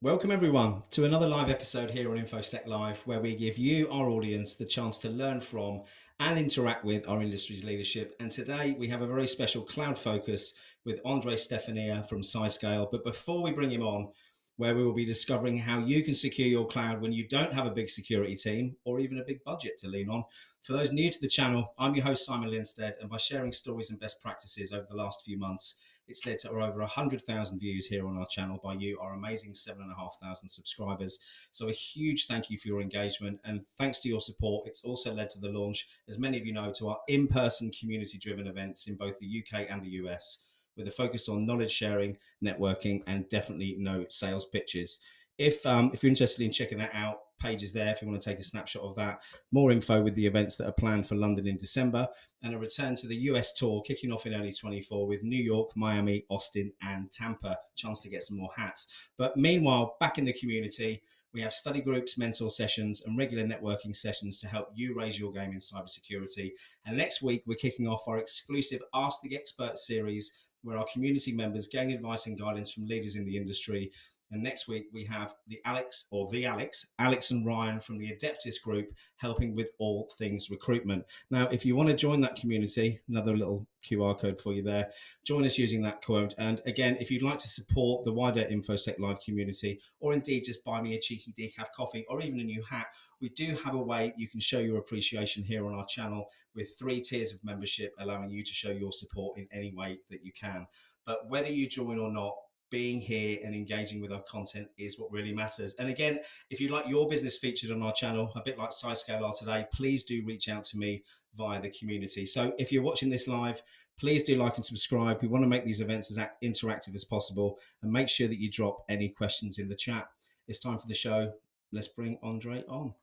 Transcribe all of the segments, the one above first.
Welcome everyone to another live episode here on infosec.live, where we give you, our audience, the chance to learn from and interact with our industry's leadership. And today we have a very special cloud focus with Andrei Stefanie from ScyScale. But before we bring him on, where we will be discovering how you can secure your cloud when you don't have a big security team or even a big budget to lean on. For those new to the channel, I'm your host, Simon Lindstedt, and by sharing stories and best practices over the last few months, it's led to over 100,000 views here on our channel by you, our amazing 7,500 subscribers. So a huge thank you for your engagement, and thanks to your support, it's also led to the launch, as many of you know, to our in-person community-driven events in both the UK and the US, with a focus on knowledge sharing, networking, and definitely no sales pitches. If you're interested in checking that out, page is there if you want to take a snapshot of that. More info with the events that are planned for London in December, and a return to the US tour kicking off in early 24 with New York, Miami, Austin, and Tampa. Chance to get some more hats. But meanwhile, back in the community, we have study groups, mentor sessions, and regular networking sessions to help you raise your game in cybersecurity. And next week, we're kicking off our exclusive Ask the Expert series, where our community members gain advice and guidance from leaders in the industry. And next week, we have Alex and Ryan from the Adeptis group, helping with all things recruitment. Now, if you want to join that community, another little QR code for you there, join us using that code. And again, if you'd like to support the wider InfoSec Live community, or indeed just buy me a cheeky decaf coffee or even a new hat, we do have a way you can show your appreciation here on our channel with 3 tiers of membership, allowing you to show your support in any way that you can. But whether you join or not, being here and engaging with our content is what really matters. And again, if you'd like your business featured on our channel, a bit like ScyScale are today, please do reach out to me via the community. So if you're watching this live, please do like and subscribe. We want to make these events as interactive as possible, and make sure that you drop any questions in the chat. It's time for the show. Let's bring Andrei on.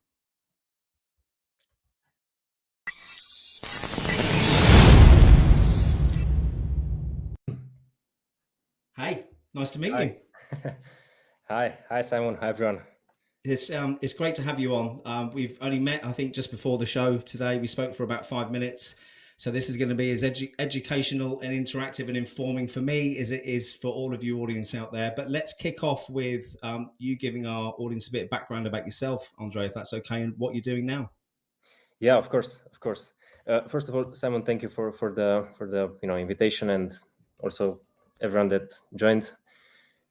Hey, nice to meet you. Hi, Simon. Hi, everyone. It's great to have you on. We've only met, I think, just before the show today. We spoke for about 5 minutes. So this is going to be as educational and interactive and informing for me as it is for all of you audience out there. But let's kick off with you giving our audience a bit of background about yourself, Andrei, if that's okay, and what you're doing now. Yeah, of course. First of all, Simon, thank you for the invitation, and also everyone that joined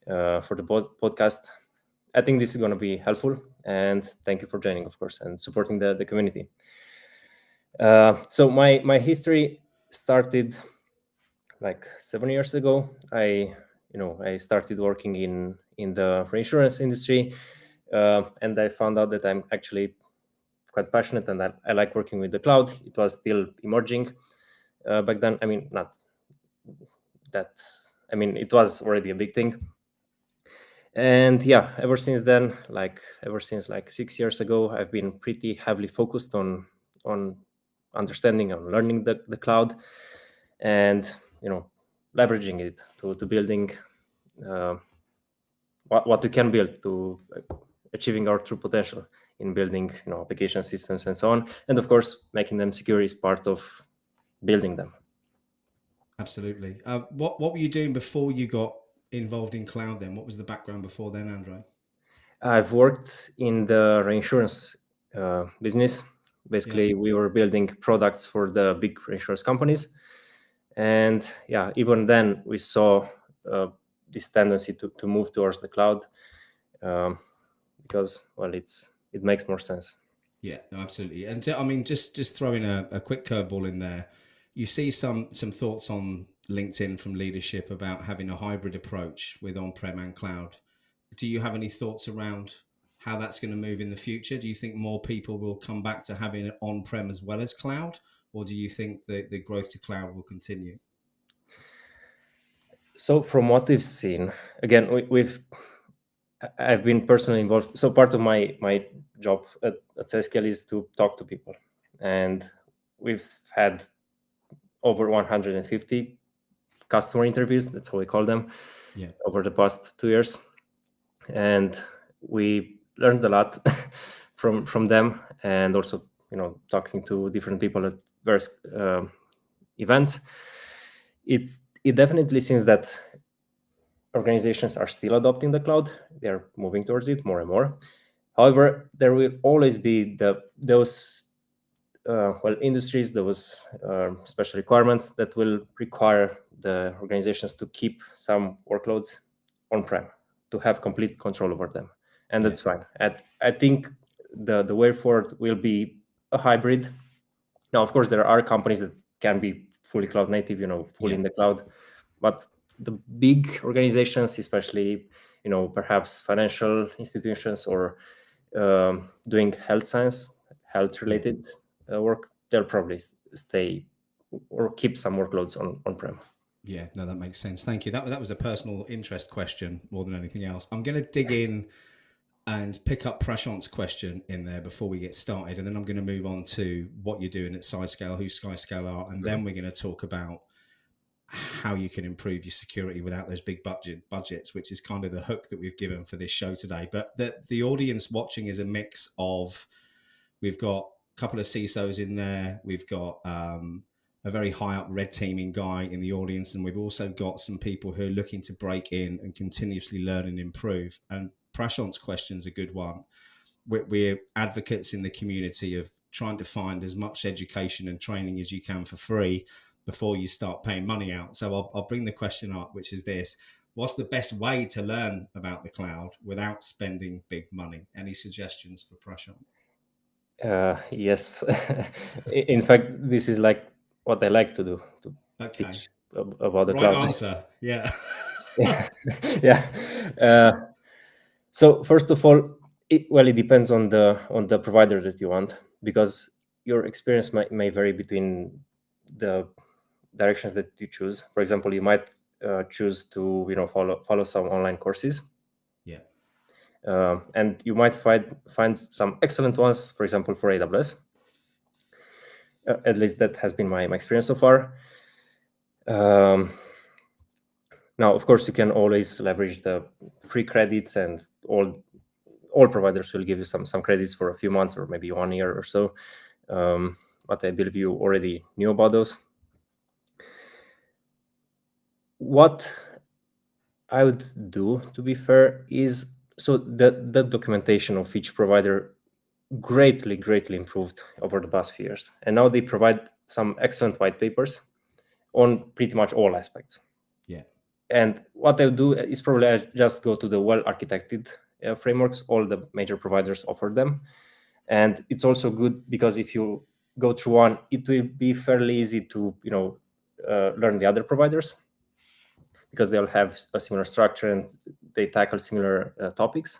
for the podcast. I think this is going to be helpful, and thank you for joining, of course, and supporting the community. So my history started like 7 years ago. I started working in the reinsurance industry, and I found out that I'm actually quite passionate, and I like working with the cloud. It was still emerging back then. I mean, not that. I mean, it was already a big thing. And yeah, ever since then, ever since 6 years ago, I've been pretty heavily focused on understanding and learning the cloud, and leveraging it to building what we can build, to achieving our true potential in building application systems and so on, and of course making them secure is part of building them. Absolutely. What were you doing before you got involved in cloud then? What was the background before then, Andrei? I've worked in the reinsurance business. Basically, we were building products for the big insurance companies. And yeah, even then we saw this tendency to move towards the cloud, because, well, it makes more sense. Yeah, no, absolutely. And I mean, just throwing a quick curveball in there, you see some thoughts on LinkedIn from leadership about having a hybrid approach with on-prem and cloud. Do you have any thoughts around how that's going to move in the future? Do you think more people will come back to having it on-prem as well as cloud, or do you think the growth to cloud will continue? So from what we've seen, again, I've been personally involved. So part of my job at ScyScale is to talk to people, and we've had over 150 customer interviews. That's how we call them. Yeah. Over the past 2 years, and we learned a lot from them, and also talking to different people at various events. It definitely seems that organizations are still adopting the cloud. They're moving towards it more and more. However, there will always be those industries, those special requirements that will require the organizations to keep some workloads on-prem, to have complete control over them, and that's fine. I think the way forward will be a hybrid. Now, of course, there are companies that can be fully cloud native, fully in the cloud, but the big organizations, especially perhaps financial institutions or doing health related work, they'll probably stay or keep some workloads on-prem. Yeah, no, that makes sense. Thank you. That was a personal interest question more than anything else. I'm going to dig in and pick up Prashant's question in there before we get started, and then I'm going to move on to what you're doing at ScyScale, who ScyScale are, and then we're going to talk about how you can improve your security without those big budgets, which is kind of the hook that we've given for this show today. But the audience watching is a mix of, we've got a couple of CISOs in there, we've got a very high up red teaming guy in the audience, and we've also got some people who are looking to break in and continuously learn and improve. And Prashant's question is a good one. We're advocates in the community of trying to find as much education and training as you can for free before you start paying money out. So I'll bring the question up, which is this: what's the best way to learn about the cloud without spending big money? Any suggestions for Prashant? Yes. In fact, this is like what I like to do, to Okay. teach about the Right cloud. answer. Yeah. Yeah. So first of all, it depends on the provider that you want, because your experience may vary between the directions that you choose. For example, you might choose to follow some online courses, Yeah. and you might find some excellent ones, for example, for AWS. At least that has been my experience so far. Now, of course, you can always leverage the free credits, and all providers will give you some credits for a few months or maybe 1 year or so. But I believe you already knew about those. What I would do, to be fair, is, so the documentation of each provider greatly improved over the past few years, and now they provide some excellent white papers on pretty much all aspects. Yeah. And what I do is probably I just go to the well-architected frameworks. All the major providers offer them. And it's also good because if you go through one, it will be fairly easy to learn the other providers, because they'll have a similar structure and they tackle similar topics.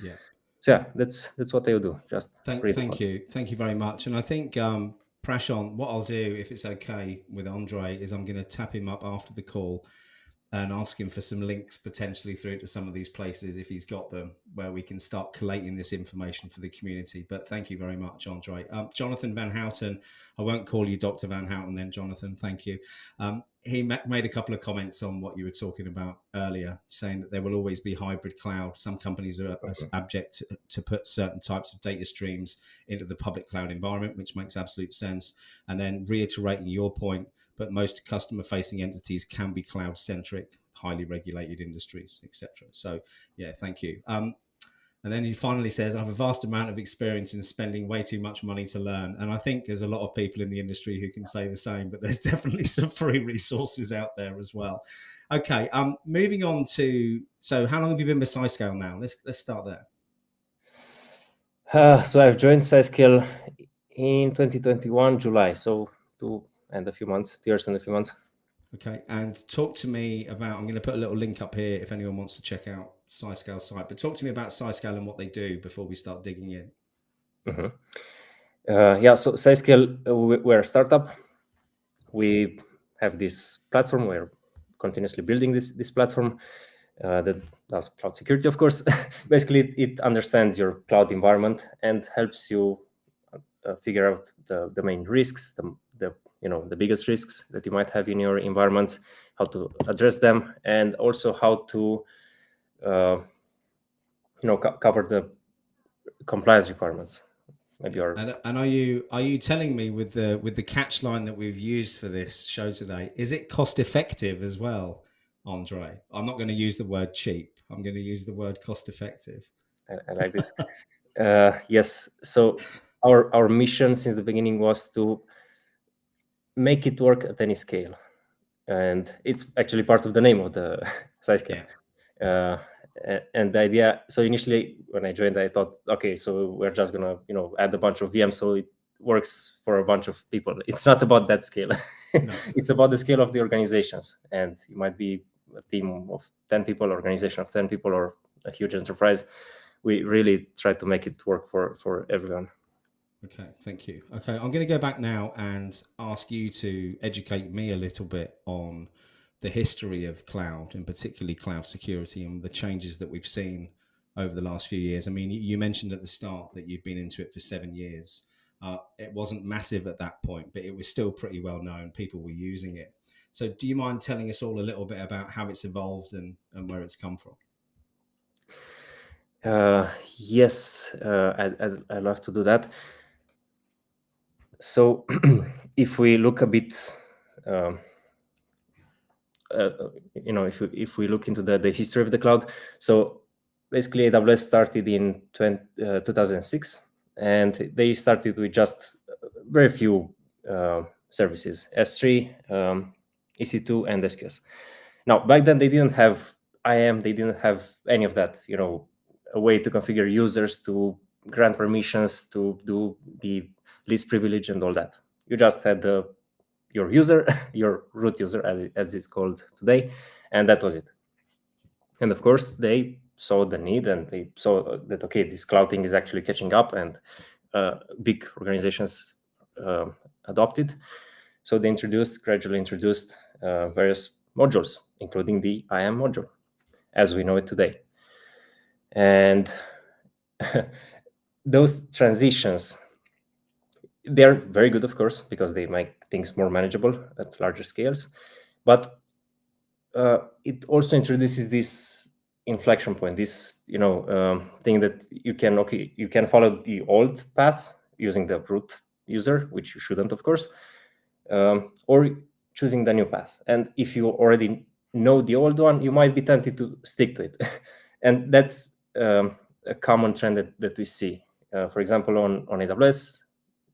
Yeah. So yeah, that's what I would do. Just Thank you very much. And I think Prashant, what I'll do, if it's okay with Andrei, is I'm going to tap him up after the call and ask him for some links potentially through to some of these places, if he's got them, where we can start collating this information for the community. But thank you very much, Andrei. Jonathan Van Houten, I won't call you Dr. Van Houten then, Jonathan, thank you. He made a couple of comments on what you were talking about earlier, saying that there will always be hybrid cloud. Some companies are abject to put certain types of data streams into the public cloud environment, which makes absolute sense. And then reiterating your point, but most customer-facing entities can be cloud-centric, highly regulated industries, etc. So, yeah, thank you. And then he finally says, I have a vast amount of experience in spending way too much money to learn. And I think there's a lot of people in the industry who can say the same, but there's definitely some free resources out there as well. Okay, moving on to, so how long have you been with ScyScale now? Let's start there. So I've joined ScyScale in 2021 July, so 2 years and a few months. Okay, and talk to me about, I'm going to put a little link up here if anyone wants to check out ScyScale site, but talk to me about ScyScale and what they do before we start digging in. Mm-hmm. So ScyScale, we're a startup. We have this platform. We're continuously building this platform that does cloud security, of course. Basically, it understands your cloud environment and helps you figure out the main risks, the biggest risks that you might have in your environment, how to address them, and also how to cover the compliance requirements. Maybe and are you telling me with the catch line that we've used for this show today, is it cost effective as well, Andrei? I'm not going to use the word cheap. I'm going to use the word cost effective. I like this. Yes. So our mission since the beginning was to make it work at any scale, and it's actually part of the name of the ScyScale. Yeah. And the idea. So initially, when I joined, I thought, okay, so we're just gonna add a bunch of VMs so it works for a bunch of people. It's not about that scale. No. It's about the scale of the organizations, and it might be a team of 10 people, organization of 10 people, or a huge enterprise. We really try to make it work for everyone. Okay, thank you. Okay, I'm going to go back now and ask you to educate me a little bit on the history of cloud, and particularly cloud security, and the changes that we've seen over the last few years. I mean, you mentioned at the start that you've been into it for 7 years. It wasn't massive at that point, but it was still pretty well known. People were using it. So do you mind telling us all a little bit about how it's evolved and where it's come from? Yes, I'd love to do that. So if we look a bit, if we look into the history of the cloud, so basically AWS started in 2006, and they started with just very few services: S3, EC2, and SQS. Now, back then they didn't have IAM, they didn't have any of that. A way to configure users, to grant permissions, to do the least privilege and all that. You just had your user, your root user, as it's called today, and that was it. And of course, they saw the need, and they saw that, okay, this cloud thing is actually catching up, and big organizations adopted. So they gradually introduced various modules, including the IAM module, as we know it today. And those transitions, they're very good, of course, because they make things more manageable at larger scales. But it also introduces this inflection point, this thing that you can follow the old path using the root user, which you shouldn't, of course, or choosing the new path. And if you already know the old one, you might be tempted to stick to it. And that's a common trend that we see. For example, on AWS,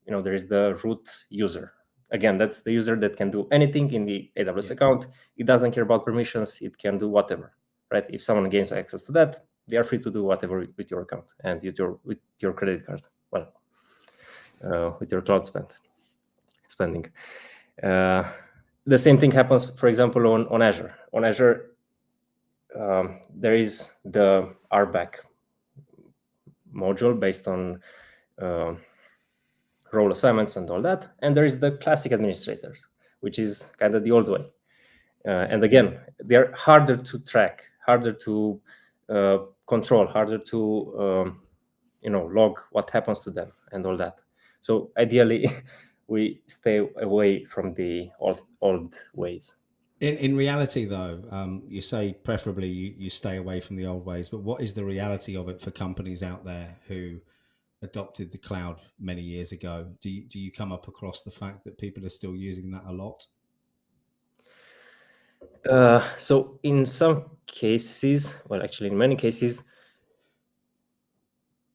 there is the root user. Again, that's the user that can do anything in the AWS account. It doesn't care about permissions. It can do whatever, right? If someone gains access to that, they are free to do whatever with your account and with your credit card. Well, with your cloud spending. The same thing happens, for example, on Azure. On Azure, there is the RBAC module based on role assignments and all that, and there is the classic administrators, which is kind of the old way. And again, they're harder to track, harder to control, harder to log what happens to them and all that. So ideally, we stay away from the old ways. In reality, though, you say preferably you stay away from the old ways, but what is the reality of it for companies out there who adopted the cloud many years ago? Do you come up across the fact that people are still using that a lot? So in some cases, well, actually in many cases,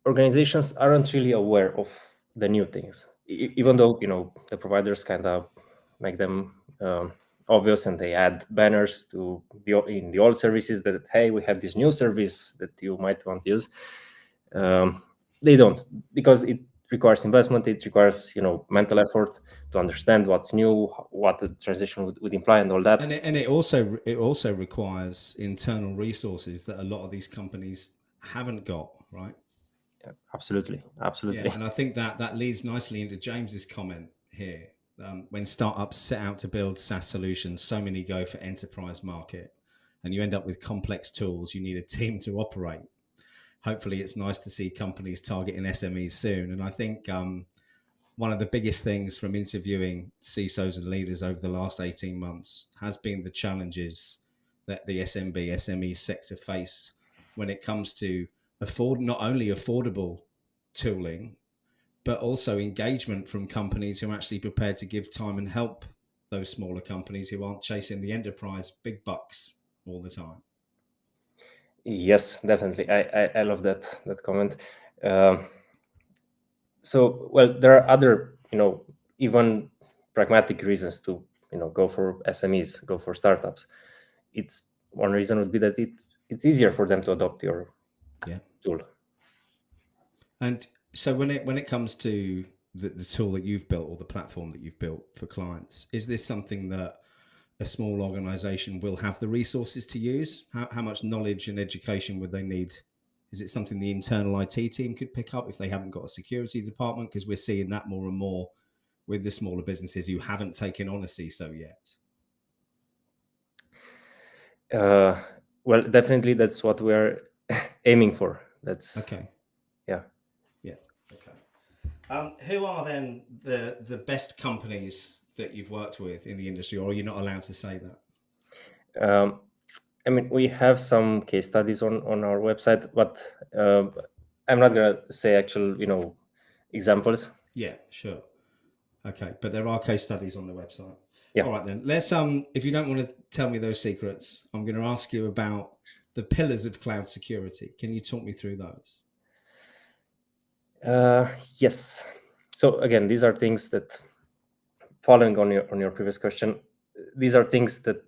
organizations aren't really aware of the new things, even though the providers kind of make them obvious, and they add banners to in the old services that, hey, we have this new service that you might want to use. They don't, because it requires investment, it requires mental effort to understand what's new, what the transition would imply, and all that. And it also requires internal resources that a lot of these companies haven't got, right? Yeah, absolutely. Yeah, and I think that leads nicely into James's comment here. When startups set out to build SaaS solutions, so many go for enterprise market, and you end up with complex tools. You need a team to operate. Hopefully, it's nice to see companies targeting SMEs soon. And I think one of the biggest things from interviewing CISOs and leaders over the last 18 months has been the challenges that the SME sector face when it comes to not only affordable tooling, but also engagement from companies who are actually prepared to give time and help those smaller companies who aren't chasing the enterprise big bucks all the time. Yes, definitely. I love that comment. So, well, there are other, even pragmatic reasons to, go for SMEs, go for startups. It's one reason would be that it's easier for them to adopt your tool. And so when it comes to the tool that you've built or the platform that you've built for clients, is this something that a small organization will have the resources to use? How much knowledge and education would they need? Is it something the internal IT team could pick up if they haven't got a security department? Because we're seeing that more and more with the smaller businesses who haven't taken on a CISO yet. Well, definitely that's what we're aiming for. That's okay. Yeah. Okay. Who are then the best companies that you've worked with in the industry, or are you not allowed to say that? I mean, we have some case studies on our website, but I'm not gonna say actual, examples. Yeah, sure. Okay, but there are case studies on the website. Yeah. All right then. Let's if you don't want to tell me those secrets, I'm going to ask you about the pillars of cloud security. Can you talk me through those? Yes. So again, these are things that, following on your previous question, these are things that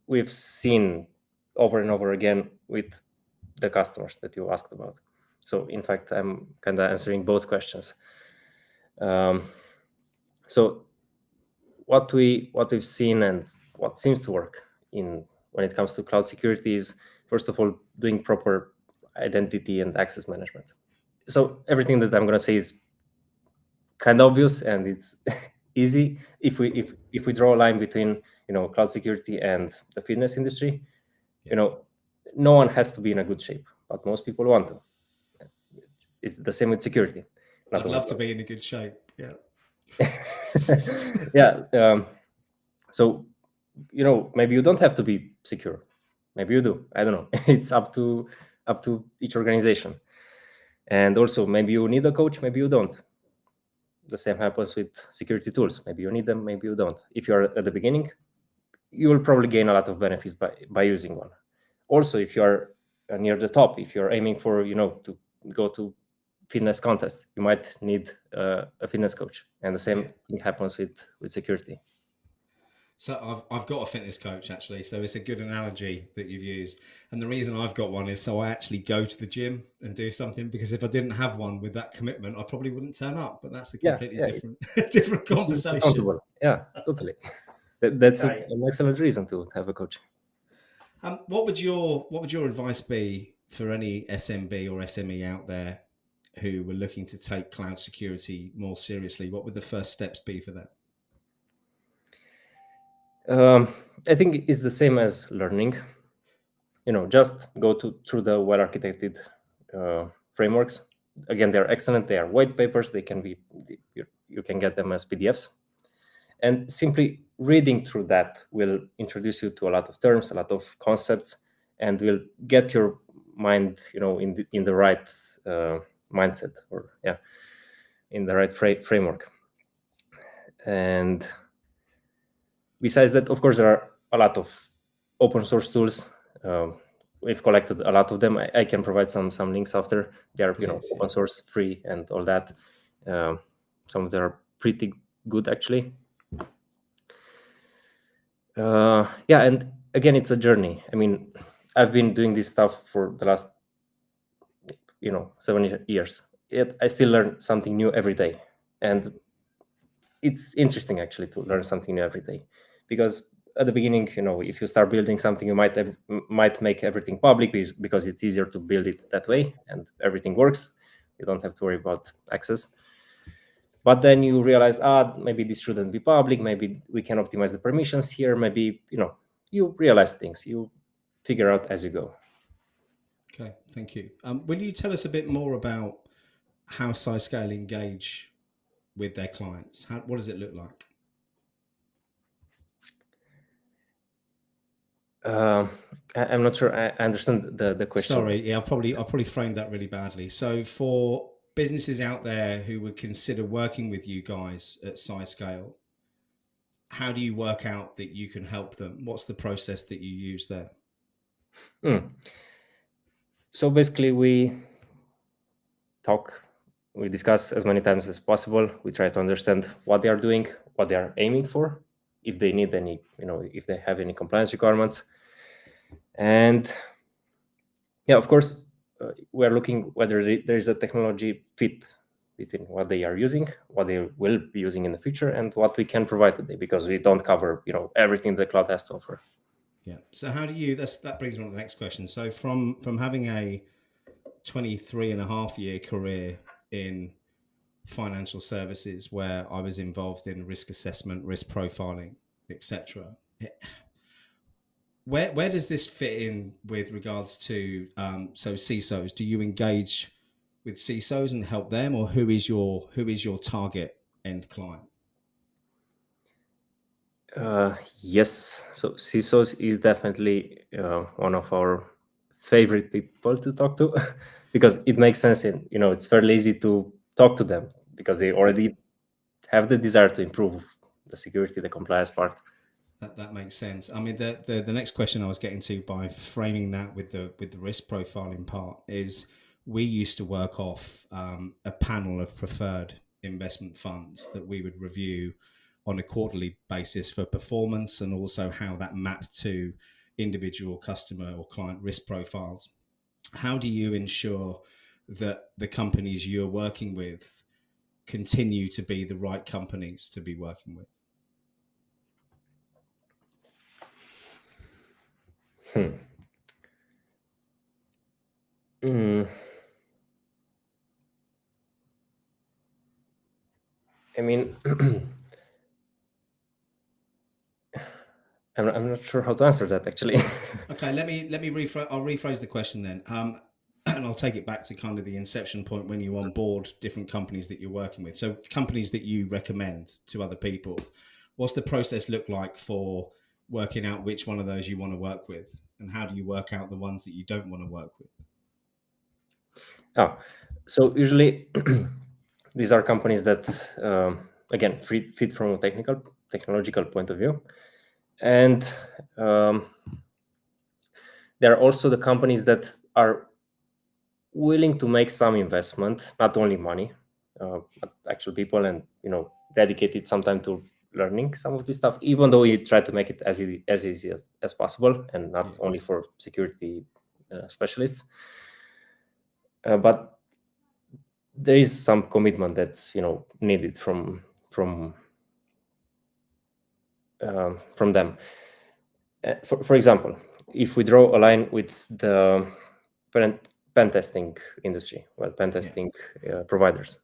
we've seen over and over again with the customers that you asked about. So in fact, I'm kind of answering both questions. So what we've seen and what seems to work when it comes to cloud security is, first of all, doing proper identity and access management. So everything that I'm going to say is kind of obvious, and it's easy if we draw a line between cloud security and the fitness industry. No one has to be in a good shape, but most people want to. It's the same with security. I'd love to be in a good shape. Yeah. Yeah. So maybe you don't have to be secure. Maybe you do. I don't know. It's up to each organization. And also, maybe you need a coach, maybe you don't. The same happens with security tools. Maybe you need them, maybe you don't. If you're at the beginning, you will probably gain a lot of benefits by using one. Also, if you are near the top, if you're aiming for to go to fitness contests, you might need a fitness coach, and the same thing happens with security. So I've got a fitness coach actually, so it's a good analogy that you've used. And the reason I've got one is so I actually go to the gym and do something, because if I didn't have one with that commitment, I probably wouldn't turn up. But that's a completely different conversation. Yeah, totally. That's an excellent reason to have a coach. What would your advice be for any SMB or SME out there who were looking to take cloud security more seriously? What would the first steps be for them? I think it's the same as learning. Just go through the well-architected frameworks. Again, they're excellent. They are white papers. They can be, you can get them as PDFs. And simply reading through that will introduce you to a lot of terms, a lot of concepts, and will get your mind, in the right mindset, or in the right framework. And besides that, of course, there are a lot of open source tools. we've collected a lot of them. I can provide some links after. They are, Please, open source, free, and all that. Some of them are pretty good, actually. Yeah, and again, it's a journey. I mean, I've been doing this stuff for the last 7 years. Yet I still learn something new every day, and it's interesting actually to learn something new every day, because at the beginning, if you start building something, you might make everything public because it's easier to build it that way, and everything works. You don't have to worry about access. But then you realize, maybe this shouldn't be public. Maybe we can optimize the permissions here. Maybe you realize things. You figure out as you go. Okay, thank you. Will you tell us a bit more about how ScyScale engage with their clients? What does it look like? I'm not sure I understand the question. Sorry, yeah, I've probably framed that really badly. So for businesses out there who would consider working with you guys at ScyScale, how do you work out that you can help them? What's the process that you use there? So basically, we discuss as many times as possible. We try to understand what they are doing, what they are aiming for, if they need any, if they have any compliance requirements. And yeah, of course, we are looking whether there is a technology fit between what they are using, what they will be using in the future, and what we can provide today, because we don't cover, everything the cloud has to offer. Yeah. So how do you, that brings me on to the next question. So from having a 23.5 year career in financial services where I was involved in risk assessment, risk profiling, etc. Where does this fit in with regards to so CISOs? Do you engage with CISOs and help them, or who is your target end client? Yes, so CISOs is definitely one of our favorite people to talk to because it makes sense. It's fairly easy to talk to them because they already have the desire to improve the security, the compliance part. That makes sense. I mean, the next question I was getting to by framing that with the risk profiling part is we used to work off a panel of preferred investment funds that we would review on a quarterly basis for performance and also how that mapped to individual customer or client risk profiles. How do you ensure that the companies you're working with continue to be the right companies to be working with? I mean, I'm not sure how to answer that actually. Okay, let me rephrase. I'll rephrase the question then, and I'll take it back to kind of the inception point when you onboard different companies that you're working with. So companies that you recommend to other people. What's the process look like for working out which one of those you want to work with, and how do you work out the ones that you don't want to work with? So usually these are companies that again fit from a technological point of view, and there are also the companies that are willing to make some investment, not only money, but actual people, and dedicated some time to learning some of this stuff, even though you try to make it as easy as possible, and not only for security specialists. But there is some commitment that's needed from them. For example, if we draw a line with the pen testing industry, pen testing providers,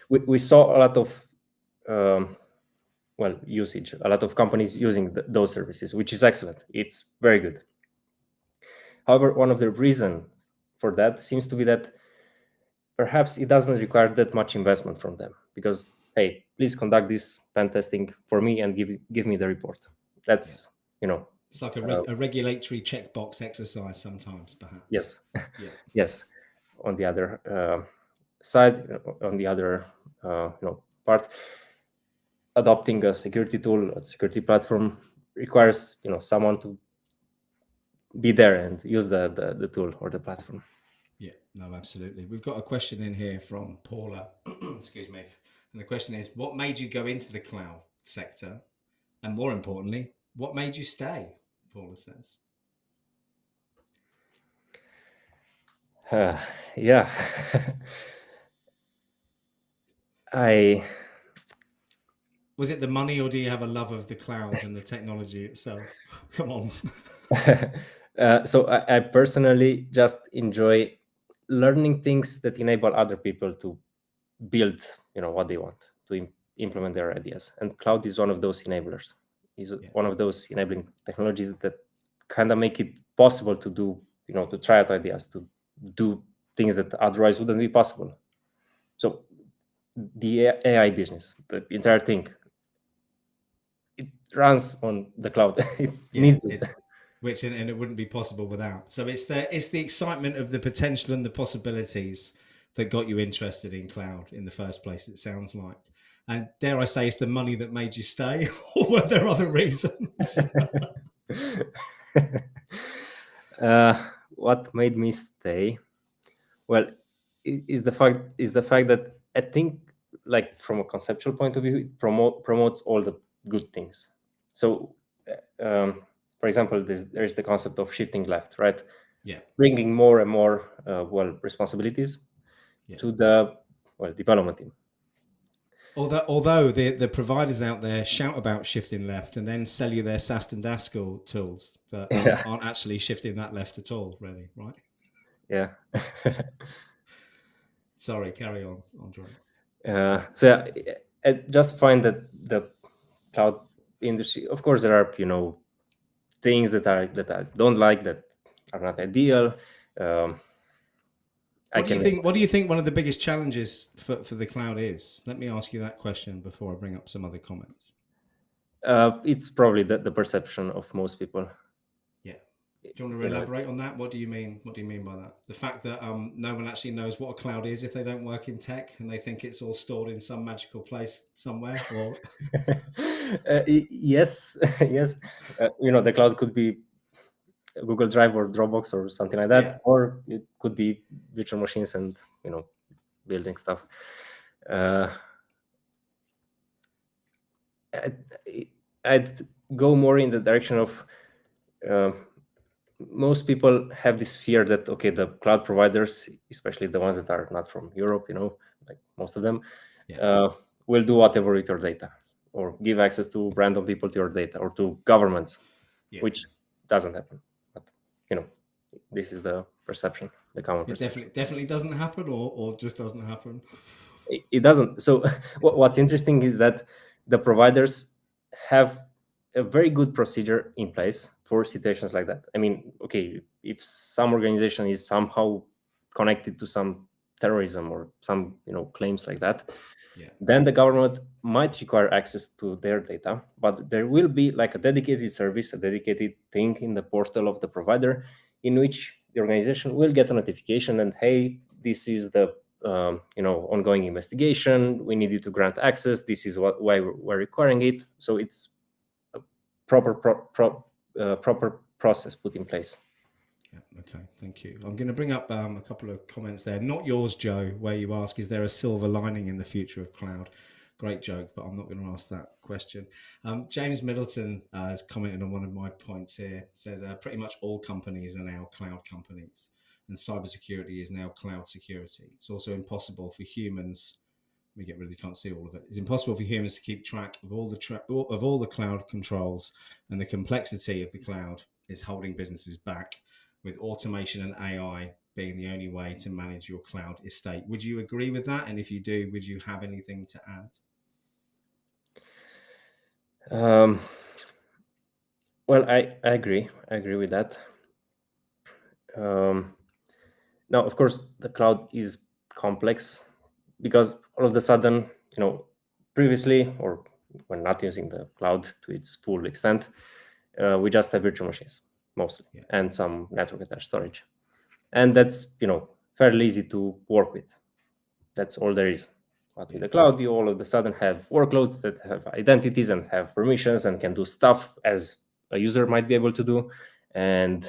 we saw a lot of usage, a lot of companies using those services, which is excellent. It's very good. However, one of the reasons for that seems to be that perhaps it doesn't require that much investment from them, because, hey, please conduct this pen testing for me and give me the report. That's it's like a regulatory checkbox exercise sometimes, perhaps. Yes. Yes. On the other side, on the other part, adopting a security tool, a security platform requires someone to be there and use the tool or the platform. Yeah, no, absolutely. We've got a question in here from Paula. Excuse me. And the question is, what made you go into the cloud sector? And more importantly, what made you stay? Paula says. Yeah. I Was it the money, or do you have a love of the cloud and the technology itself? Come on. so I personally just enjoy learning things that enable other people to build, what they want to implement their ideas, and cloud is one of those enablers. Is Yeah. one of those enabling technologies that kind of make it possible to do, to try out ideas, to do things that otherwise wouldn't be possible. So the AI business, the entire thing, it runs on the cloud. It needs it. Which and it wouldn't be possible without. So it's the excitement of the potential and the possibilities that got you interested in cloud in the first place. It sounds like, and dare I say, it's the money that made you stay, or were there other reasons? What made me stay? Well, is the fact that I think, like, from a conceptual point of view, it promotes all the good things. So, for example, there's the concept of shifting left, right? Yeah. Bringing more and more responsibilities to the development team. Although the providers out there shout about shifting left and then sell you their SAST and DASCAL tools that aren't actually shifting that left at all, really, right? Yeah. Sorry, carry on, Andrei. So I just find that the cloud industry, of course, there are things that I don't like, that are not ideal. What do you think one of the biggest challenges for the cloud is? Let me ask you that question before I bring up some other comments. It's probably the perception of most people. Yeah. Do you want to elaborate on that? What do you mean? What do you mean by that? The fact that no one actually knows what a cloud is if they don't work in tech, and they think it's all stored in some magical place somewhere, or yes, yes. The cloud could be Google Drive or Dropbox or something like that, or it could be virtual machines and building stuff. I'd go more in the direction of most people have this fear that, okay, the cloud providers, especially the ones that are not from Europe, like most of them, will do whatever with your data, or give access to random people to your data, or to governments, which doesn't happen. But this is the perception, the common perception. Definitely doesn't happen, or just doesn't happen. It doesn't. So what's interesting is that the providers have a very good procedure in place for situations like that. I mean, okay, if some organization is somehow connected to some terrorism or some claims like that, then the government might require access to their data, but there will be like a dedicated service, a dedicated thing in the portal of the provider, in which the organization will get a notification and, hey, this is the ongoing investigation. We need you to grant access. This is why we're requiring it. So it's a proper process put in place. Yeah, okay, thank you. I'm going to bring up a couple of comments there. Not yours, Joe, where you ask, is there a silver lining in the future of cloud? Great joke, but I'm not going to ask that question. James Middleton has commented on one of my points here. Said pretty much all companies are now cloud companies, and cybersecurity is now cloud security. It's also impossible for humans. We get rid of, can't see all of it. It's impossible for humans to keep track of all the cloud controls, and the complexity of the cloud is holding businesses back, with automation and AI being the only way to manage your cloud estate. Would you agree with that? And if you do, would you have anything to add? Well, I agree. I agree with that. Now, of course, the cloud is complex because all of a sudden, previously, or when not using the cloud to its full extent, we just have virtual machines mostly, and some network attached storage, and that's fairly easy to work with. That's all there is. But with the cloud, you all of a sudden have workloads that have identities and have permissions and can do stuff as a user might be able to do, and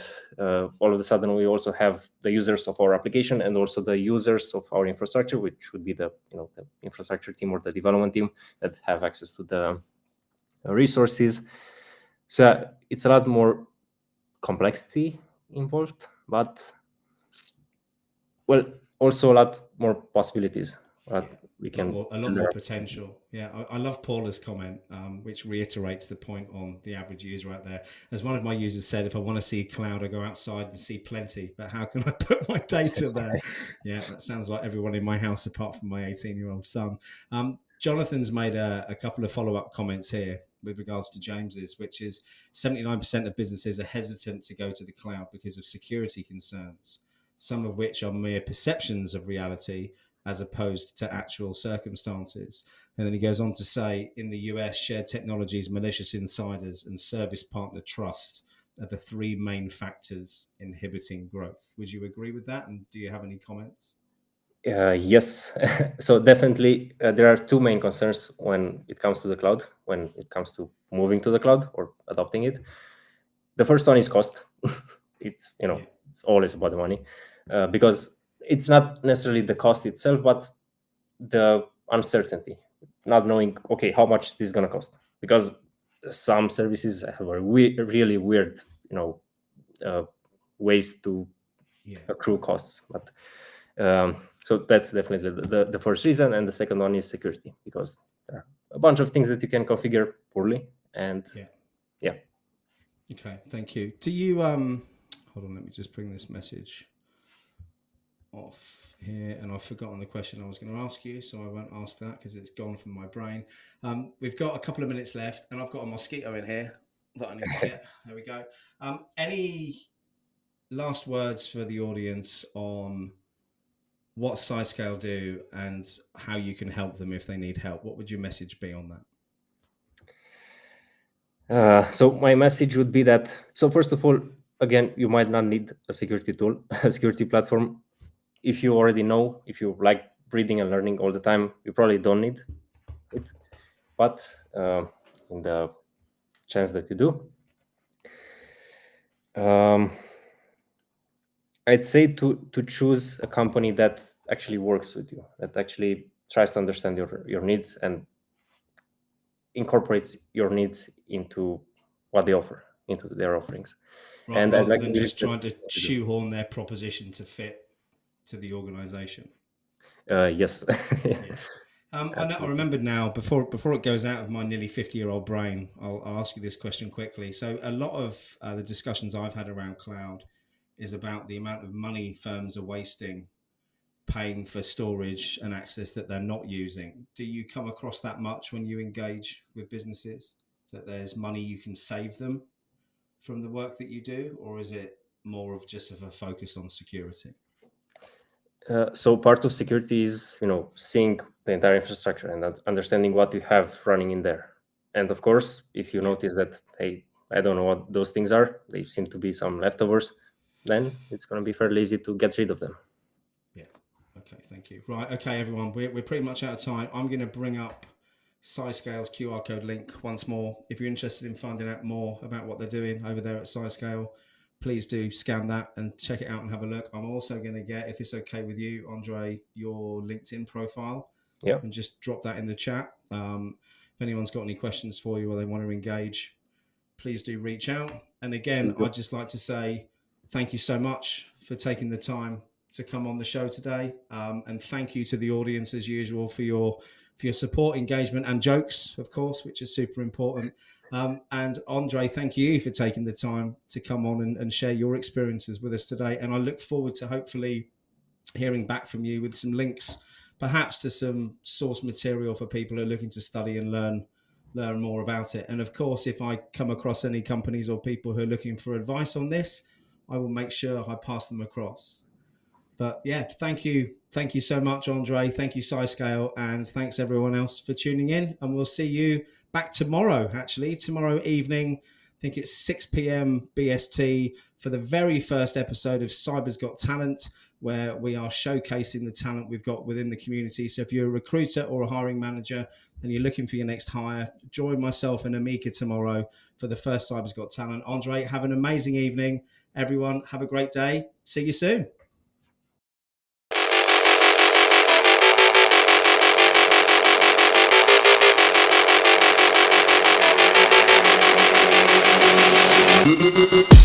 all of a sudden we also have the users of our application and also the users of our infrastructure, which would be the the infrastructure team or the development team that have access to the resources. So it's a lot more complexity involved, but well, also a lot more possibilities. We can a lot more potential. Yeah, I love Paula's comment, which reiterates the point on the average user out there. As one of my users said, if I want to see cloud, I go outside and see plenty. But how can I put my data there? Yeah, that sounds like everyone in my house apart from my 18-year-old son. Jonathan's made a couple of follow-up comments here with regards to James's, which is 79% of businesses are hesitant to go to the cloud because of security concerns, some of which are mere perceptions of reality as opposed to actual circumstances. And then he goes on to say, in the US, shared technologies, malicious insiders, and service partner trust are the three main factors inhibiting growth. Would you agree with that? And do you have any comments? Yes. So definitely there are two main concerns when it comes to the cloud, when it comes to moving to the cloud or adopting it. The first one is cost. It's it's always about the money, because it's not necessarily the cost itself, but the uncertainty, not knowing, okay, how much this is going to cost, because some services have a really weird ways to accrue costs. But so that's definitely the first reason. And the second one is security, because there are a bunch of things that you can configure poorly. And yeah. Okay, thank you. Do you hold on, let me just bring this message off here, and I've forgotten the question I was going to ask you, so I won't ask that because it's gone from my brain. We've got a couple of minutes left, and I've got a mosquito in here that I need to get. There we go. Any last words for the audience on what ScyScale do and how you can help them if they need help? What would your message be on that? So my message would be that, so first of all, again, you might not need a security tool, a security platform. If you already know, if you like reading and learning all the time, you probably don't need it. But in the chance that you do, I'd say to choose a company that actually works with you, that actually tries to understand your needs and incorporates your needs into what they offer, into their offerings. Right, and rather than just trying to shoehorn their proposition to fit to the organization. Yes. I remembered now, before it goes out of my nearly 50-year-old brain, I'll ask you this question quickly. So a lot of the discussions I've had around cloud is about the amount of money firms are wasting paying for storage and access that they're not using. Do you come across that much when you engage with businesses, that there's money you can save them from the work that you do, or is it more of just a focus on security? So part of security is, seeing the entire infrastructure and understanding what you have running in there. And of course, if you notice that, hey, I don't know what those things are, they seem to be some leftovers, then it's going to be fairly easy to get rid of them. Yeah. Okay. Thank you. Right. Okay, everyone, we're pretty much out of time. I'm going to bring up ScyScale's QR code link once more. If you're interested in finding out more about what they're doing over there at ScyScale, please do scan that and check it out and have a look. I'm also going to get, if it's okay with you, Andrei, your LinkedIn profile, and just drop that in the chat. If anyone's got any questions for you or they want to engage, please do reach out. And again, I'd just like to say thank you so much for taking the time to come on the show today. And thank you to the audience, as usual, for your support, engagement, and jokes, of course, which is super important. And Andrei, thank you for taking the time to come on and share your experiences with us today. And I look forward to hopefully hearing back from you with some links, perhaps to some source material for people who are looking to study and learn more about it. And of course, if I come across any companies or people who are looking for advice on this, I will make sure I pass them across. But yeah, thank you so much, Andrei. Thank you, ScyScale, and thanks everyone else for tuning in. And we'll see you back tomorrow, actually, tomorrow evening. I think it's 6 p.m. BST for the very first episode of Cyber's Got Talent. where we are showcasing the talent we've got within the community. So if you're a recruiter or a hiring manager and you're looking for your next hire, join myself and Amika tomorrow for the first Cyber's Got Talent. Andrei, have an amazing evening. Everyone, have a great day. See you soon. Thank you.